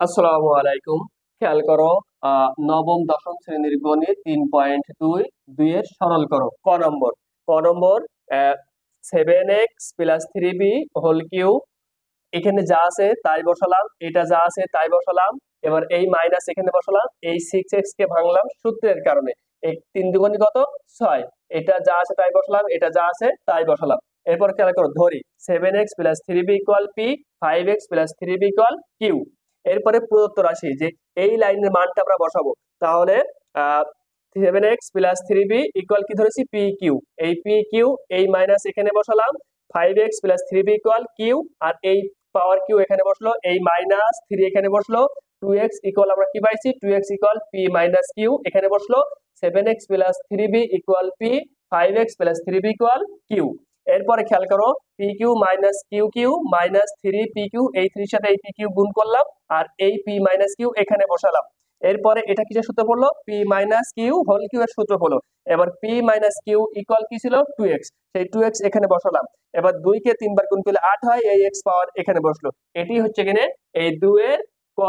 আসসালামু আলাইকুম। খেয়াল করো, নবম দশম শ্রেণীর গণিত 3.2 দুইয়ের সরল করো। ক নম্বর 7x+3b হোল কিউব। এখানে যা আছে তাই বসালাম, এটা যা আছে তাই বসালাম। এবার এই মাইনাস এখানে বসালাম, এই 6x কে ভাঙলাম সূত্রের কারণে। এই 3 দুগুণে কত? 6। এটা যা আছে তাই বসালাম, এটা যা আছে তাই বসালাম। এরপর খেয়াল করো, ধরি 7x+3b equal p, 5x+3b equal q। এরপরে প্রদত্ত রাশি যে এই লাইনের মানটা আমরা বসাবো। তাহলে 7x+3b ইকুয়াল কি ধরেছি? P Q. এই পি কিউ, এই মাইনাস এখানে বসালাম। 5x+3b ইকুয়াল কিউ, আর এই পাওয়ার কিউ এখানে বসলো, এই মাইনাস 3 এখানে বসলো। 2x ইকুয়াল আমরা কি পাইছি? 2x equal P minus Q এখানে বসলো। 7x+3b equal P, 5x+3b equal Q. এরপরে খেয়াল করো, P Q minus Q Q minus 3 P Q, এই 3 সাথে এই পি কিউ গুণ করলাম, আর এই পি মাইনাস কিউ এখানে বসালাম। এরপরে এটা কিসের সূত্র পড়লো? P minus Q whole cube এর সূত্র হলো। এবার পি মাইনাস কিউ ইকুয়াল কি ছিল? 2x। সেই 2x এখানে বসালাম। এবার 2 কে 3 বার গুণ করলে 8 হয়, এই x পাওয়ার এখানে বসলো। এটি হচ্ছে কিনে এই 2 এর ক